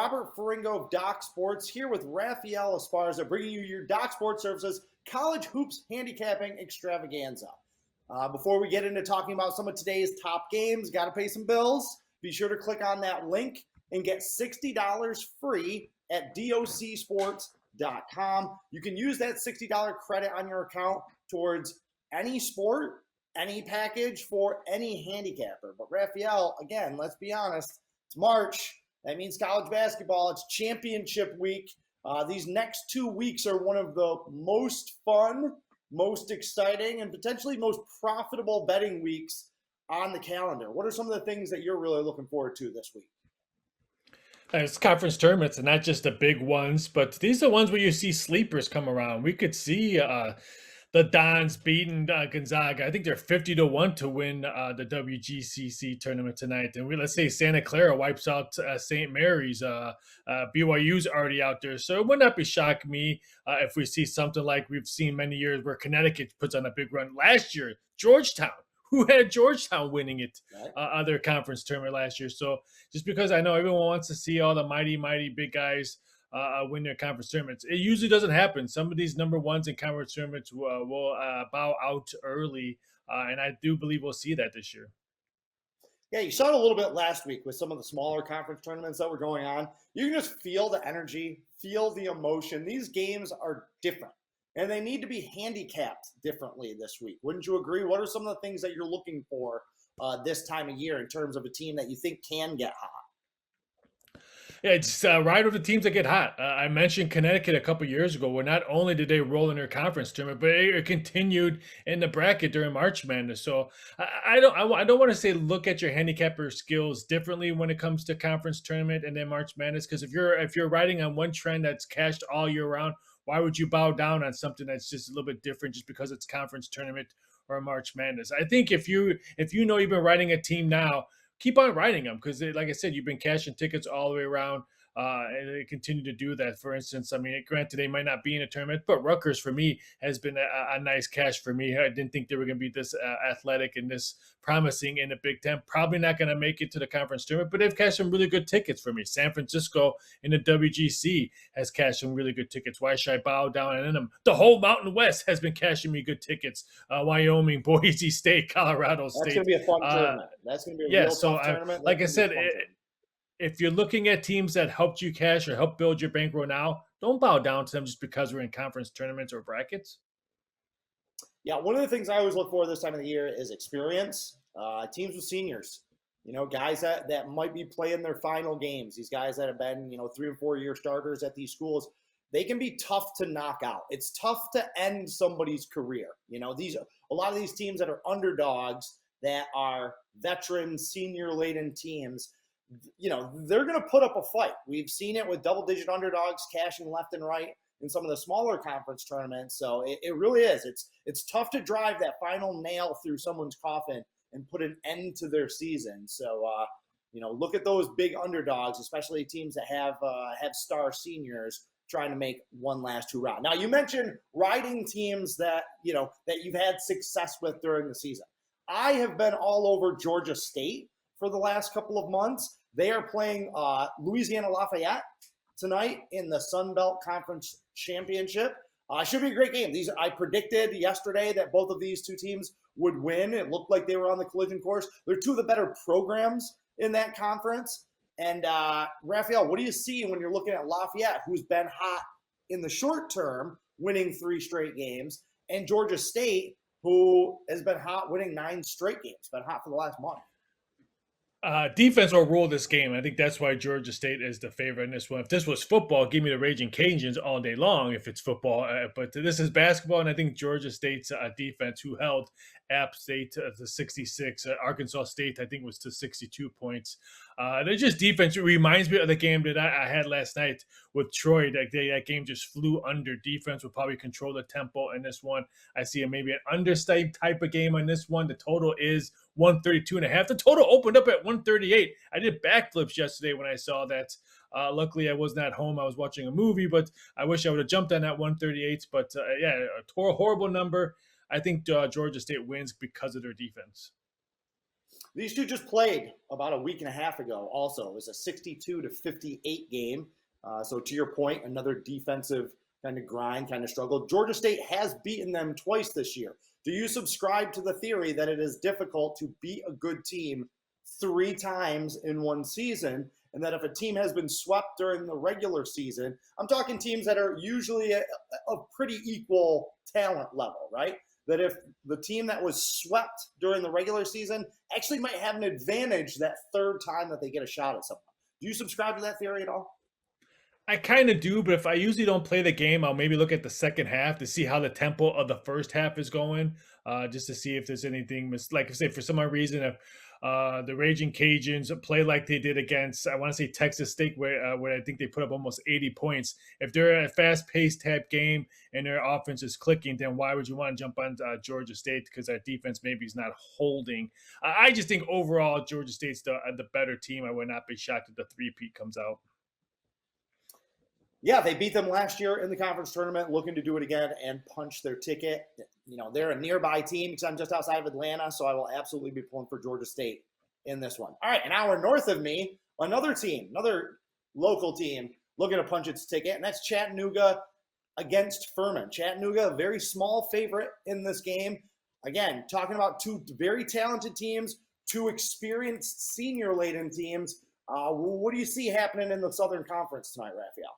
Robert Ferringo of Doc Sports here with Raphael Esparza, bringing you your Doc Sports Services College Hoops Handicapping Extravaganza. Before we get into talking about some of today's top games, got to pay some bills. Be sure to click on that link and get $60 free at docsports.com. You can use that $60 credit on your account towards any sport, any package for any handicapper. But Raphael, again, let's be honest, it's March. That means college basketball. It's championship week. These next 2 weeks are one of the most fun, most exciting, and potentially most profitable betting weeks on the calendar. What are some of the things that you're really looking forward to this week? It's conference tournaments, and not just the big ones, but these are ones where you see sleepers come around. We could see the Dons beating Gonzaga. I think they're 50-1 to win the WGCC tournament tonight. And let's say Santa Clara wipes out St. Mary's. BYU's already out there. So it would not be shock me if we see something like we've seen many years where Connecticut puts on a big run. Last year, Georgetown. Who had Georgetown winning it, their conference tournament last year. So just because I know everyone wants to see all the mighty, mighty big guys win their conference tournaments, it usually doesn't happen. Some of these number ones in conference tournaments will bow out early, and I do believe we'll see that this year. Yeah, you saw it a little bit last week with some of the smaller conference tournaments that were going on. You can just feel the energy, feel the emotion. These games are different. And they need to be handicapped differently this week. Wouldn't you agree? What are some of the things that you're looking for this time of year in terms of a team that you think can get hot? Yeah, it's ride with the teams that get hot. I mentioned Connecticut a couple years ago, where not only did they roll in their conference tournament, but it continued in the bracket during March Madness. So I don't want to say look at your handicapper skills differently when it comes to conference tournament and then March Madness, because if you're riding on one trend that's cashed all year round, why would you bow down on something that's just a little bit different just because it's conference tournament or March Madness? I think if you know you've been riding a team now, keep on riding them because, like I said, you've been cashing tickets all the way around. And they continue to do that. For instance, I mean, granted, they might not be in a tournament, but Rutgers for me has been a nice cash for me. I didn't think they were going to be this athletic and this promising in the Big Ten. Probably not going to make it to the conference tournament, but they've cashed some really good tickets for me. San Francisco in the WGC has cashed some really good tickets. Why should I bow down on them? The whole Mountain West has been cashing me good tickets. Wyoming, Boise State, Colorado State. That's going to be a fun tournament. That's going to be a real tough tournament. Like I said, if you're looking at teams that helped you cash or help build your bankroll now, don't bow down to them just because we're in conference tournaments or brackets. Yeah, one of the things I always look for this time of the year is experience. Teams with seniors, guys that might be playing their final games. These guys that have been, 3 or 4 year starters at these schools, they can be tough to knock out. It's tough to end somebody's career. A lot of these teams that are underdogs that are veteran, senior-laden teams, they're going to put up a fight. We've seen it with double-digit underdogs cashing left and right in some of the smaller conference tournaments. So it really is. It's tough to drive that final nail through someone's coffin and put an end to their season. So, look at those big underdogs, especially teams that have star seniors trying to make one last hurrah. Now, you mentioned riding teams that you've had success with during the season. I have been all over Georgia State for the last couple of months. They are playing Louisiana Lafayette tonight in the Sun Belt Conference Championship. Should be a great game. I predicted yesterday that both of these two teams would win. It looked like they were on the collision course. They're two of the better programs in that conference. And Raphael, what do you see when you're looking at Lafayette, who's been hot in the short term, winning 3 straight games, and Georgia State, who has been hot, winning 9 straight games, been hot for the last month? Defense will rule this game. I think that's why Georgia State is the favorite in this one. If this was football, give me the Raging Cajuns all day long if it's football. But this is basketball, and I think Georgia State's defense, who held App State to 66, Arkansas State, I think, was to 62 points. They're just defense. It reminds me of the game that I had last night with Troy. That game just flew under. Defense will probably control the tempo in this one. I see maybe an understudy type of game on this one. The total is 132.5. The total opened up at 138. I did backflips yesterday when I saw that. Luckily, I was not home. I was watching a movie, but I wish I would have jumped on that 138. But a horrible number. I think Georgia State wins because of their defense. These two just played about a week and a half ago. Also, it was a 62-58 game. So to your point, another defensive kind of grind, kind of struggle. Georgia State has beaten them twice this year. Do you subscribe to the theory that it is difficult to beat a good team 3 times in one season, and that if a team has been swept during the regular season, I'm talking teams that are usually a pretty equal talent level, right? That if the team that was swept during the regular season actually might have an advantage that third time that they get a shot at someone. Do you subscribe to that theory at all? I kind of do, but if I usually don't play the game, I'll maybe look at the second half to see how the tempo of the first half is going, just to see if there's anything like I say, for some odd reason, if the Raging Cajuns play like they did against, I want to say Texas State, where I think they put up almost 80 points. If they're a fast-paced type game and their offense is clicking, then why would you want to jump on Georgia State? Because our defense maybe is not holding. I just think overall Georgia State's the better team. I would not be shocked if the three-peat comes out. Yeah, they beat them last year in the conference tournament, looking to do it again and punch their ticket. They're a nearby team because I'm just outside of Atlanta, so I will absolutely be pulling for Georgia State in this one. All right, an hour north of me, another team, another local team looking to punch its ticket, and that's Chattanooga against Furman. Chattanooga, a very small favorite in this game. Again, talking about two very talented teams, two experienced senior-laden teams. What do you see happening in the Southern Conference tonight, Raphael?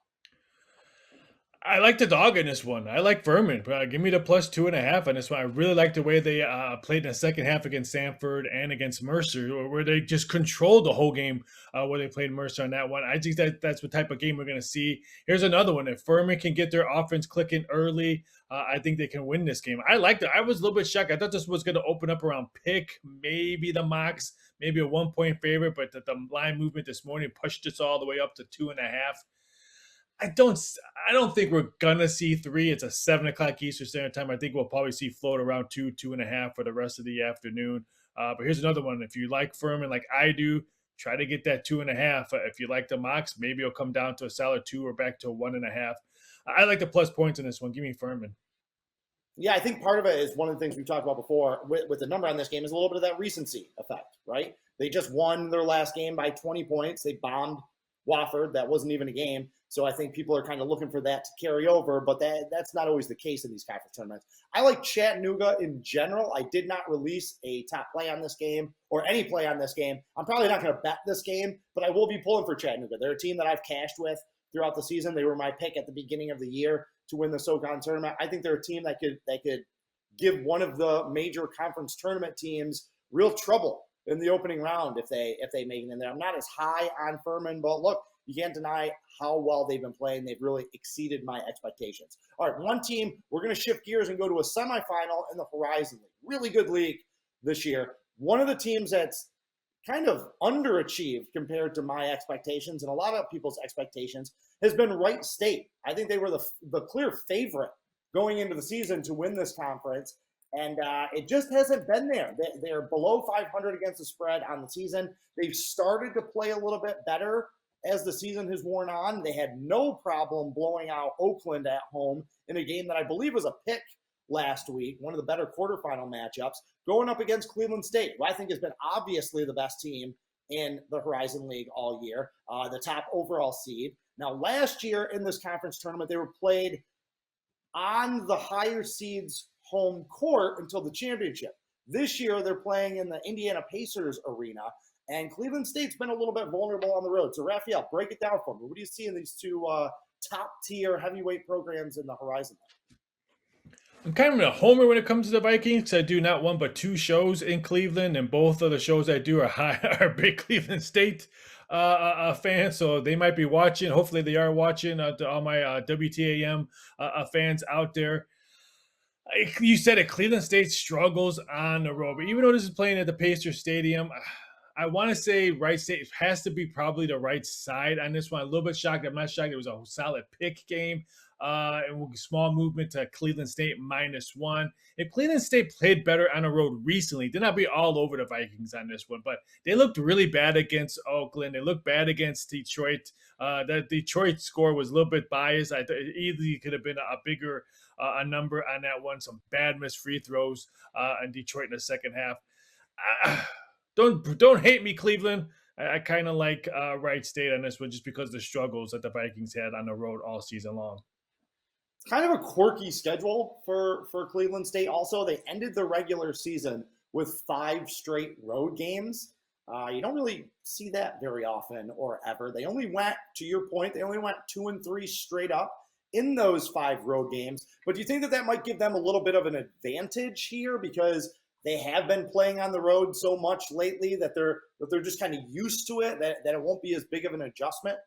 I like the dog in this one. I like Furman. Give me the +2.5 on this one. I really like the way they played in the second half against Sanford and against Mercer, where they just controlled the whole game. Where they played Mercer on that one. I think that's what type of game we're going to see. Here's another one. If Furman can get their offense clicking early, I think they can win this game. I liked it. I was a little bit shocked. I thought this was going to open up around pick, maybe the Mocs, maybe a 1-point favorite, but the line movement this morning pushed us all the way up to 2.5. I don't think we're gonna see 3. It's a 7 o'clock Eastern Standard Time. I think we'll probably see float around 2.5 for the rest of the afternoon. But here's another one. If you like Furman like I do, try to get that 2.5. If you like the Mocs, maybe it'll come down to a solid 2 or back to a 1.5. I like the plus points in this one. Give me Furman. Yeah, I think part of it is one of the things we talked about before with the number on this game is a little bit of that recency effect, right? They just won their last game by 20 points. They bombed Wofford. That wasn't even a game. So I think people are kind of looking for that to carry over, but that's not always the case in these conference tournaments. I like Chattanooga in general. I did not release a top play on this game or any play on this game. I'm probably not going to bet this game, but I will be pulling for Chattanooga. They're a team that I've cashed with throughout the season. They were my pick at the beginning of the year to win the SoCon tournament. I think they're a team that could give one of the major conference tournament teams real trouble in the opening round if they make it in there. I'm not as high on Furman, but look, you can't deny how well they've been playing. They've really exceeded my expectations. All right, one team, we're going to shift gears and go to a semifinal in the Horizon League. Really good league this year. One of the teams that's kind of underachieved compared to my expectations and a lot of people's expectations has been Wright State. I think they were the clear favorite going into the season to win this conference, and it just hasn't been there. They're below 500 against the spread on the season. They've started to play a little bit better as the season has worn on. They had no problem blowing out Oakland at home in a game that I believe was a pick last week, one of the better quarterfinal matchups, going up against Cleveland State, who I think has been obviously the best team in the Horizon League all year, the top overall seed. Now, last year in this conference tournament, they were played on the higher seeds' home court until the championship. This year, they're playing in the Indiana Pacers arena, and Cleveland State's been a little bit vulnerable on the road. So, Raphael, break it down for me. What do you see in these two top-tier heavyweight programs in the Horizon League? I'm kind of a homer when it comes to the Vikings because I do not one but 2 shows in Cleveland, and both of the shows I do are big Cleveland State fans, so they might be watching. Hopefully, they are watching. To all my WTAM fans out there, you said it. Cleveland State struggles on the road, but even though this is playing at the Pacers Stadium, I want to say Wright State has to be probably the right side on this one. A little bit shocked. I'm not shocked. It was a solid pick game. And small movement to Cleveland State -1. If Cleveland State played better on the road recently, did not be all over the Vikings on this one, but they looked really bad against Oakland. They looked bad against Detroit. That Detroit score was a little bit biased. I thought it easily could have been a bigger a number on that one. Some bad missed free throws in Detroit in the second half. don't hate me, Cleveland. I kind of like Wright State on this one just because of the struggles that the Vikings had on the road all season long. Kind of a quirky schedule for Cleveland State. Also, they ended the regular season with 5 straight road games. You don't really see that very often or ever. They only went, to your point, they only went 2 and 3 straight up in those 5 road games. But do you think that that might give them a little bit of an advantage here because they have been playing on the road so much lately that they're just kind of used to it, that it won't be as big of an adjustment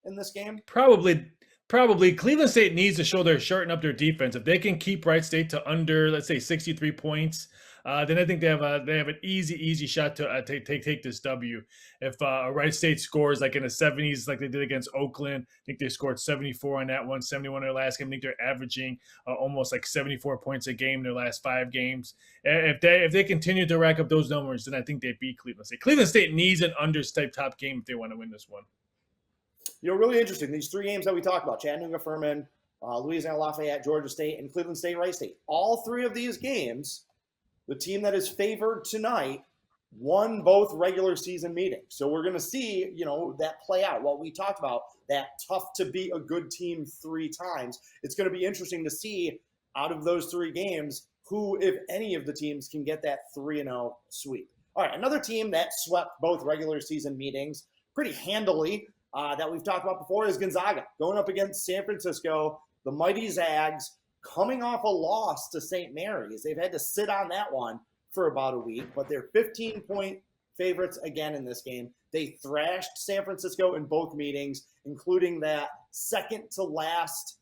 in this game? Probably Cleveland State needs to show they're shorten up their defense. If they can keep Wright State to under, let's say, 63 points, then I think they have an easy shot to take this W. If Wright State scores like in the 70s, like they did against Oakland, I think they scored 74 on that one, 71 in their last game. I think they're averaging almost like 74 points a game in their last 5 games. If they continue to rack up those numbers, then I think they beat Cleveland State. Cleveland State needs an under type top game if they want to win this one. Really interesting. These 3 games that we talked about, Chattanooga, Furman, Louisiana, Lafayette, Georgia State, and Cleveland State, Wright State. All 3 of these games, the team that is favored tonight won both regular season meetings. So we're going to see, that play out. What we talked about, that tough to beat a good team 3 times. It's going to be interesting to see out of those 3 games who, if any of the teams, can get that 3-0 sweep. All right, another team that swept both regular season meetings pretty handily, that we've talked about before, is Gonzaga going up against San Francisco, the mighty Zags, coming off a loss to St. Mary's. They've had to sit on that one for about a week, but they're 15-point favorites again in this game. They thrashed San Francisco in both meetings, including that second to last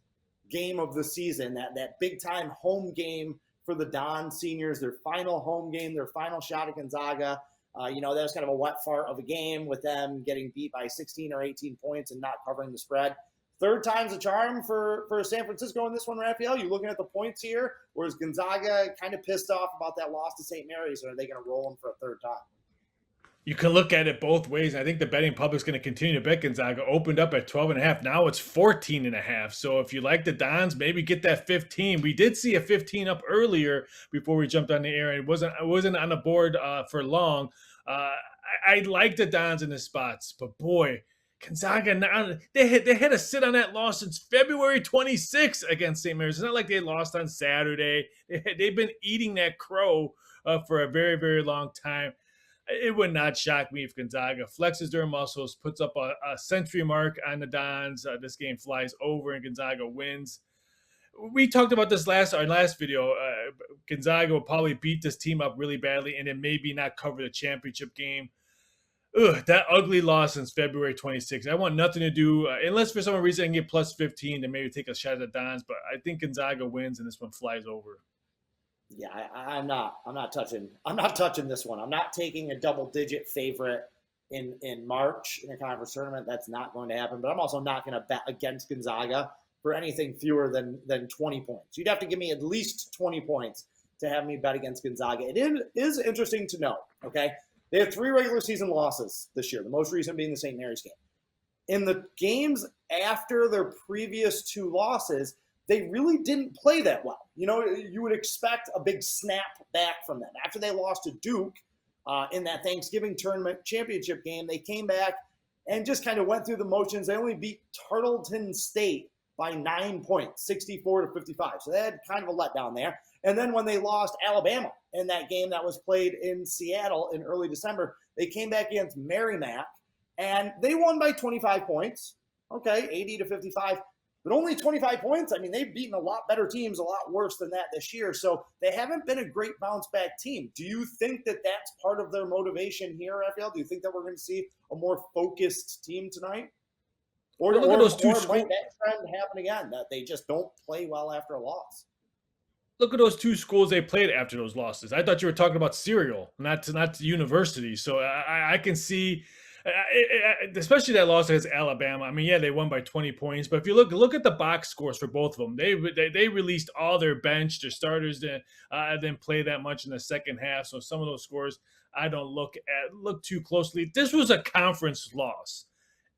game of the season, that big-time home game for the Don seniors, their final home game, their final shot at Gonzaga. That was kind of a wet fart of a game with them getting beat by 16 or 18 points and not covering the spread. Third time's a charm for San Francisco in this one, Raphael. You looking at the points here, or is Gonzaga kind of pissed off about that loss to St. Mary's, or are they going to roll them for a third time? You can look at it both ways. I think the betting public's going to continue to bet Gonzaga. Opened up at 12.5. Now it's 14.5. So if you like the Dons, maybe get that 15. We did see a 15 up earlier before we jumped on the air. It wasn't on the board for long. I like the Dons in the spots, but boy, Gonzaga now they had to sit on that loss since February 26th against St. Mary's. It's not like they lost on Saturday. They've been eating that crow for a very, very long time. It would not shock me if Gonzaga flexes their muscles, puts up a century mark on the Dons. This game flies over and Gonzaga wins. We talked about this our last video. Gonzaga will probably beat this team up really badly and then maybe not cover the championship game. That ugly loss since February 26th. I want nothing to do, unless for some reason I can get plus 15 to maybe take a shot at the Dons, but I think Gonzaga wins and this one flies over. Yeah, I'm not touching this one. I'm not taking a double-digit favorite in March in a conference tournament. That's not going to happen. But I'm also not going to bet against Gonzaga for anything fewer than 20 points. You'd have to give me at least 20 points to have me bet against Gonzaga. It is interesting to note, okay? They have 3 regular season losses this year, the most recent being the St. Mary's game. In the games after their previous 2 losses, they really didn't play that well. You would expect a big snap back from them. After they lost to Duke in that Thanksgiving tournament championship game, they came back and just kind of went through the motions. They only beat Tarleton State by 9 points, 64-55. So they had kind of a letdown there. And then when they lost Alabama in that game that was played in Seattle in early December, they came back against Merrimack, and they won by 25 points. Okay, 80-55. But only 25 points. I mean, they've beaten a lot better teams, a lot worse than that this year. So they haven't been a great bounce-back team. Do you think that that's part of their motivation here, Raphael? Do you think that we're going to see a more focused team tonight? Or might that trend happen again, that they just don't play well after a loss? Look at those 2 schools they played after those losses. I thought you were talking about serial, not university. So I can see – especially that loss against Alabama. I mean, yeah, they won by 20 points, but if you look at the box scores for both of them, they released all their bench. Their starters didn't play that much in the second half, so some of those scores I don't look too closely. This was a conference loss,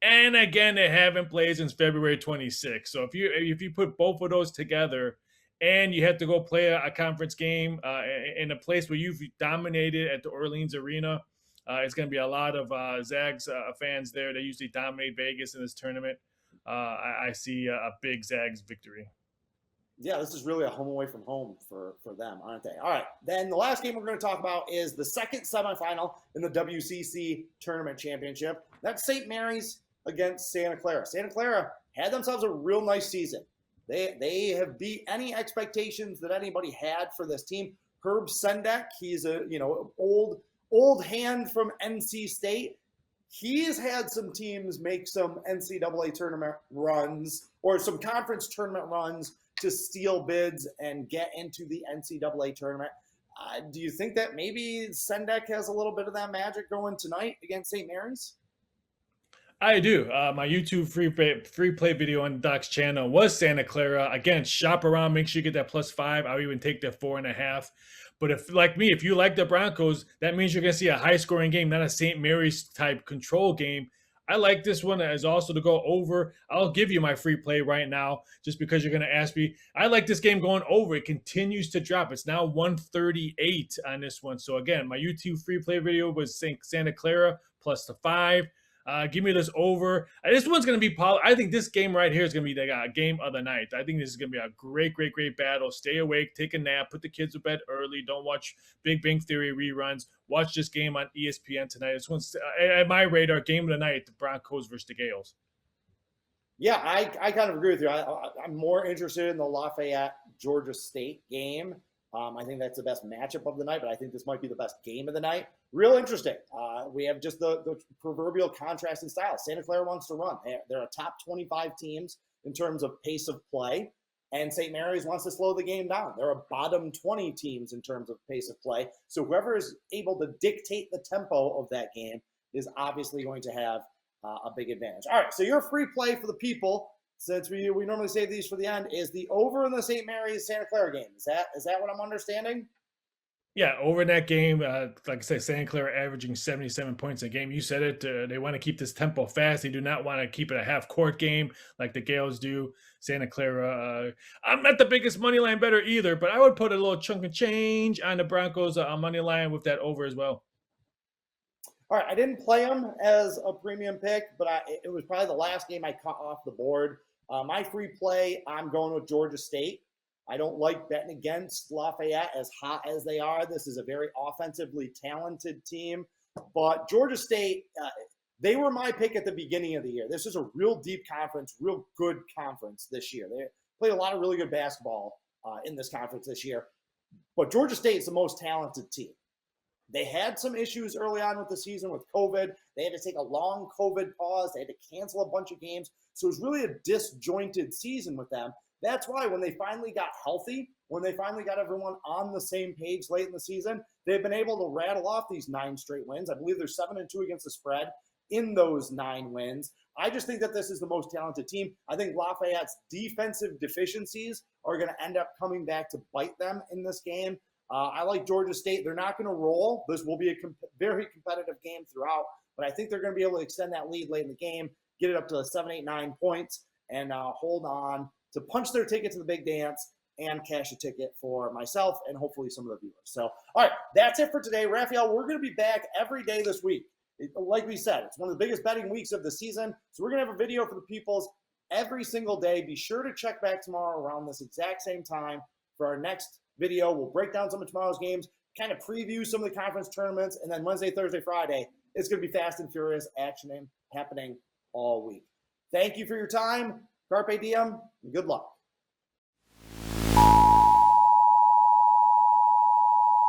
and again, they haven't played since February 26th. So if you put both of those together, and you have to go play a conference game in a place where you've dominated at the Orleans Arena, It's going to be a lot of Zags fans there. They usually dominate Vegas in this tournament. I see a big Zags victory. Yeah, this is really a home away from home for them, aren't they? All right, then the last game we're going to talk about is the second semifinal in the WCC Tournament Championship. That's St. Mary's against Santa Clara. Santa Clara had themselves a real nice season. They have beat any expectations that anybody had for this team. Herb Sendek, he's a old hand from NC State. He's had some teams make some NCAA tournament runs or some conference tournament runs to steal bids and get into the NCAA tournament. Do you think that maybe Sendek has a little bit of that magic going tonight against St. Mary's? I do. My YouTube free play video on Doc's channel was Santa Clara. Again, shop around, make sure you get that +5. I'll even take that 4.5. But if, like me, if you like the Broncos, that means you're going to see a high-scoring game, not a St. Mary's type control game. I like this one as also to go over. I'll give you my free play right now just because you're going to ask me. I like this game going over. It continues to drop. It's now 138 on this one. So again, my YouTube free play video was Santa Clara +5. Give me this over. This one's going to be I think this game right here is going to be the game of the night. I think this is going to be a great battle. Stay awake, take a nap, put the kids to bed early. Don't watch Big Bang Theory reruns. Watch this game on ESPN tonight. This one's at my radar, game of the night, the Broncos versus the Gales. Yeah, I kind of agree with you. I'm more interested in the Lafayette Georgia State game. I think that's the best matchup of the night, but I think this might be the best game of the night. Real interesting. We have just the proverbial contrast in style. Santa Clara wants to run. They're a top 25 teams in terms of pace of play, and St. Mary's wants to slow the game down. They're a bottom 20 teams in terms of pace of play. So whoever is able to dictate the tempo of that game is obviously going to have a big advantage. All right, so your free play for the people, since we normally save these for the end, is the over in the St. Mary's Santa Clara game. Is that what I'm understanding? Yeah, over in that game, like I said, Santa Clara averaging 77 points a game. You said it. They want to keep this tempo fast. They do not want to keep it a half-court game like the Gales do. Santa Clara, I'm not the biggest money line bettor either, but I would put a little chunk of change on the Broncos money line with that over as well. All right, I didn't play them as a premium pick, but it was probably the last game I cut off the board. My free play, I'm going with Georgia State. I don't like betting against Lafayette as hot as they are. This is a very offensively talented team. But Georgia State, they were my pick at the beginning of the year. This is a real deep conference, real good conference this year. They played a lot of really good basketball in this conference this year. But Georgia State is the most talented team. They had some issues early on with the season with COVID. They had to take a long COVID pause. They had to cancel a bunch of games. So it was really a disjointed season with them. That's why when they finally got healthy, when they finally got everyone on the same page late in the season, they've been able to rattle off these 9 straight wins. I believe they're 7-2 against the spread in those 9 wins. I just think that this is the most talented team. I think Lafayette's defensive deficiencies are going to end up coming back to bite them in this game. I like Georgia State. They're not going to roll. This will be a very competitive game throughout, but I think they're going to be able to extend that lead late in the game, get it up to 7, 8, 9 points, and hold on to punch their ticket to the big dance and cash a ticket for myself and hopefully some of the viewers. So, all right, that's it for today. Raphael, we're going to be back every day this week. Like we said, it's one of the biggest betting weeks of the season, so we're going to have a video for the peoples every single day. Be sure to check back tomorrow around this exact same time for our next video. We'll break down some of tomorrow's games, kind of preview some of the conference tournaments, and then Wednesday, Thursday, Friday, it's going to be fast and furious action happening all week. Thank you for your time. Carpe diem, and good luck.